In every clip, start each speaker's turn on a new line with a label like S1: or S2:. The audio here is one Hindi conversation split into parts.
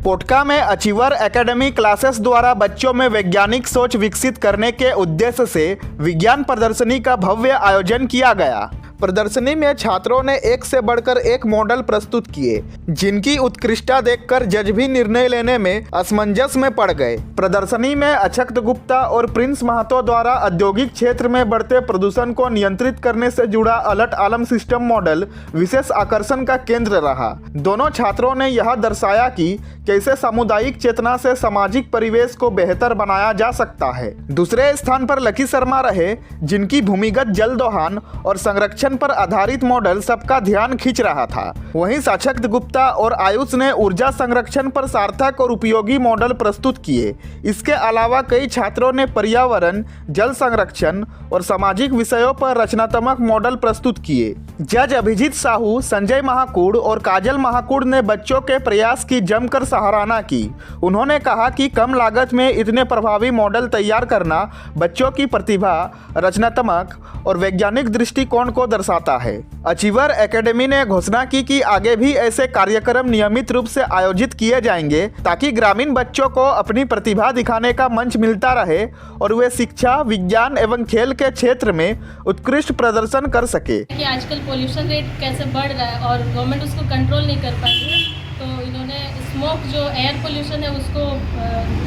S1: पोटका में अचीवर एकेडमी क्लासेस द्वारा बच्चों में वैज्ञानिक सोच विकसित करने के उद्देश्य से विज्ञान प्रदर्शनी का भव्य आयोजन किया गया। प्रदर्शनी में छात्रों ने एक से बढ़कर एक मॉडल प्रस्तुत किए, जिनकी उत्कृष्टता देखकर जज भी निर्णय लेने में असमंजस में पड़ गए। प्रदर्शनी में अक्षत गुप्ता और प्रिंस महतो द्वारा औद्योगिक क्षेत्र में बढ़ते प्रदूषण को नियंत्रित करने से जुड़ा अलर्ट अलार्म सिस्टम मॉडल विशेष आकर्षण का केंद्र रहा। दोनों छात्रों ने यह दर्शाया कि कैसे सामुदायिक चेतना से सामाजिक परिवेश को बेहतर बनाया जा सकता है। दूसरे स्थान पर लकी शर्मा रहे, जिनकी भूमिगत जल दोहन और संरक्षण पर आधारित मॉडल सबका ध्यान खींच रहा था। वहीं साक्षत गुप्ता और आयुष ने ऊर्जा संरक्षण पर सार्थक और उपयोगी मॉडल प्रस्तुत किए। इसके अलावा कई छात्रों ने पर्यावरण, जल संरक्षण और सामाजिक विषयों पर रचनात्मक मॉडल प्रस्तुत किए। जज अभिजीत साहू, संजय महाकुड़ और काजल महाकुड़ ने बच्चों के प्रयास की जमकर सराहना की। उन्होंने कहा कि कम लागत में इतने प्रभावी मॉडल तैयार करना बच्चों की प्रतिभा, रचनात्मक और वैज्ञानिक दृष्टिकोण को दर्शाता है। अचीवर एकेडमी ने घोषणा की कि आगे भी ऐसे कार्यक्रम नियमित रूप से आयोजित किए जाएंगे, ताकि ग्रामीण बच्चों को अपनी प्रतिभा दिखाने का मंच मिलता रहे और वे शिक्षा, विज्ञान एवं खेल के क्षेत्र में उत्कृष्ट प्रदर्शन कर सके।
S2: कि आजकल पोल्यूशन रेट कैसे बढ़ रहा है और गवर्नमेंट उसको कंट्रोल नहीं कर पा रही है, तो इन्होंने स्मोक जो एयर पोल्यूशन है उसको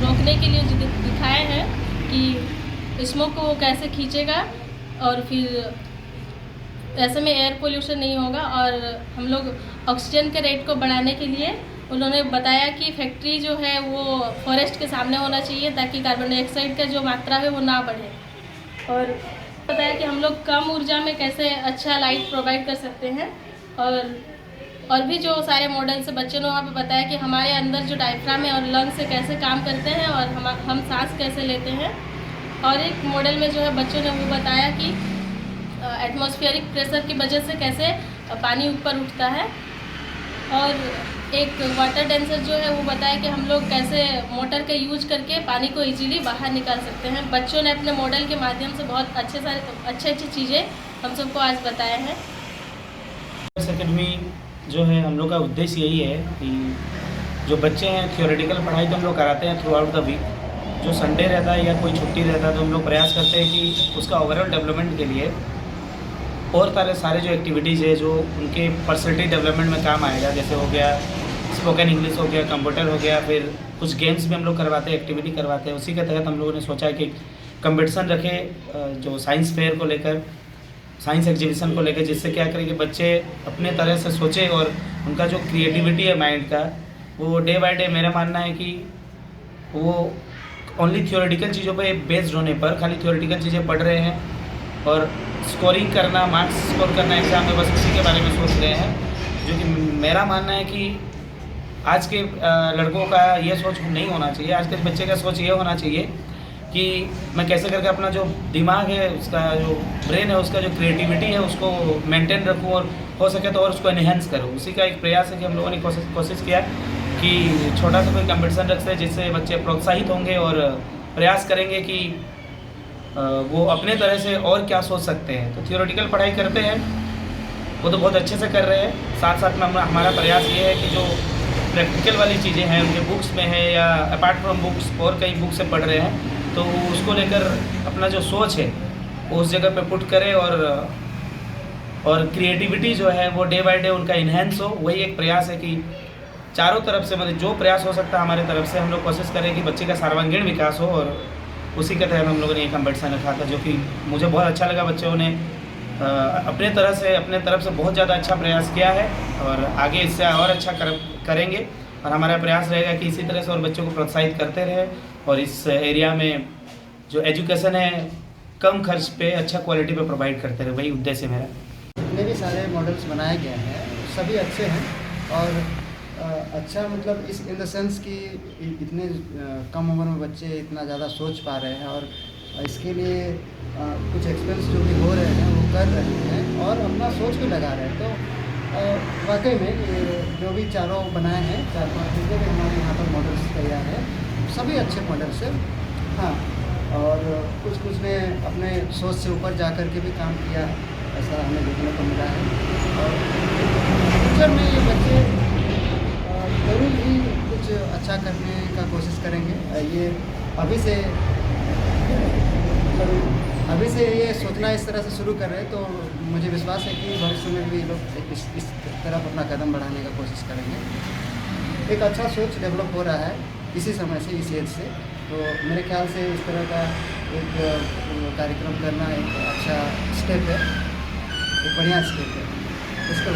S2: रोकने के लिए दिखाए हैं कि स्मोक को वो कैसे खींचेगा और फिर ऐसे में एयर पोल्यूशन नहीं होगा। और हम लोग ऑक्सीजन के रेट को बढ़ाने के लिए उन्होंने बताया कि फैक्ट्री जो है वो फॉरेस्ट के सामने होना चाहिए, ताकि कार्बन डाइऑक्साइड का जो मात्रा है वो ना बढ़े। और बताया कि हम लोग कम ऊर्जा में कैसे अच्छा लाइट प्रोवाइड कर सकते हैं। और भी जो सारे मॉडल्स बच्चों ने वहाँ पे बताया कि हमारे अंदर जो डायफ्राम है और लंग्स से कैसे काम करते हैं और हम सांस कैसे लेते हैं। और एक मॉडल में जो है बच्चों ने वो बताया कि एटमॉस्फेरिक प्रेशर की वजह से कैसे पानी ऊपर उठता है। और एक वाटर डेंसर जो है वो बताया कि हम लोग कैसे मोटर का यूज करके पानी को इजीली बाहर निकाल सकते हैं। बच्चों ने अपने मॉडल के माध्यम से बहुत अच्छी चीज़ें हम सबको आज बताए हैं।
S3: एकेडमी जो है हम लोग का उद्देश्य यही है कि जो बच्चे हैं थ्योरेटिकल पढ़ाई तो हम लोग कराते हैं थ्रू आउट द वीक। जो संडे रहता है या कोई छुट्टी रहता है तो हम लोग प्रयास करते हैं कि उसका ओवरऑल डेवलपमेंट के लिए और सारे जो एक्टिविटीज़ है जो उनके पर्सनैलिटी डेवलपमेंट में काम आएगा, जैसे हो गया स्पोकन इंग्लिश, हो गया कंप्यूटर, हो गया फिर कुछ गेम्स भी हम लोग करवाते हैं, एक्टिविटी करवाते हैं। उसी के तहत हम लोगों ने सोचा कि कंपटीशन रखें जो साइंस फेयर को लेकर, साइंस एग्जीबिशन को लेकर, जिससे क्या करें कि बच्चे अपने तरह से सोचें और उनका जो क्रिएटिविटी है माइंड का वो डे बाय डे, मेरा मानना है कि वो ओनली थ्योरेटिकल चीज़ों पे बेस्ड होने पर खाली थ्योरेटिकल चीज़ें पढ़ रहे हैं और स्कोरिंग करना, मार्क्स स्कोर करना एग्ज़ाम में, बस उसी के बारे में सोच रहे हैं। जो कि मेरा मानना है कि आज के लड़कों का ये सोच नहीं होना चाहिए। आज के बच्चे का सोच ये होना चाहिए कि मैं कैसे करके अपना जो दिमाग है, उसका जो ब्रेन है, उसका जो क्रिएटिविटी है उसको मेंटेन रखूं और हो सके तो और उसको एनहेंस करूं। उसी का एक प्रयास है कि हम लोगों ने कोशिश किया कि छोटा सा कोई कंपटीशन रखते हैं जिससे बच्चे प्रोत्साहित होंगे और प्रयास करेंगे कि वो अपने तरह से और क्या सोच सकते हैं। तो थियोरेटिकल पढ़ाई करते हैं वो तो बहुत अच्छे से कर रहे हैं, साथ साथ में हमारा प्रयास ये है कि जो प्रैक्टिकल वाली चीज़ें हैं उनके बुक्स में है या अपार्ट फ्रॉम बुक्स और कई बुक से पढ़ रहे हैं, तो उसको लेकर अपना जो सोच है वो उस जगह पे पुट करें और क्रिएटिविटी जो है वो डे बाय डे उनका इन्हेंस हो। वही एक प्रयास है कि चारों तरफ से मतलब जो प्रयास हो सकता है हमारे तरफ से हम लोग कोशिश करें कि बच्चे का सर्वांगीण विकास हो। और उसी के तहत हम लोगों ने ये कंपटीशन रखा था, जो कि मुझे बहुत अच्छा लगा। बच्चों ने अपने तरफ से बहुत ज़्यादा अच्छा प्रयास किया है और आगे इससे और अच्छा करेंगे। और हमारा प्रयास रहेगा कि इसी तरह से और बच्चों को प्रोत्साहित करते रहे और इस एरिया में जो एजुकेशन है कम खर्च पे अच्छा क्वालिटी पे प्रोवाइड करते रहे, वही उद्देश्य मेरा।
S4: जितने भी सारे मॉडल्स बनाए गए हैं सभी अच्छे हैं और अच्छा मतलब इस इन द सेंस कि इतने कम उम्र में बच्चे इतना ज़्यादा सोच पा रहे हैं और इसके लिए कुछ एक्सपेंस जो भी हो रहे हैं वो कर रहे हैं और अपना सोच भी लगा रहे हैं। तो वाकई में जो भी चारों बनाए हैं, 4-5 जितने भी हमारे यहाँ पर मॉडल्स तैयार हैं सभी अच्छे मॉडल्स हैं। हाँ, और कुछ ने अपने सोच से ऊपर जा कर के भी काम किया, ऐसा हमें देखने को मिला है। और फ्यूचर में ये बच्चे ज़रूर ही कुछ अच्छा करने का कोशिश करेंगे। ये अभी से ये सोचना इस तरह से शुरू कर रहे हैं, तो मुझे विश्वास है कि भविष्य में भी लोग इस तरफ अपना कदम बढ़ाने का कोशिश करेंगे। एक अच्छा सोच डेवलप हो रहा है इसी समय से, इस एज से, तो मेरे ख्याल से इस तरह का एक कार्यक्रम करना एक अच्छा स्टेप है, एक बढ़िया स्टेप है। इसको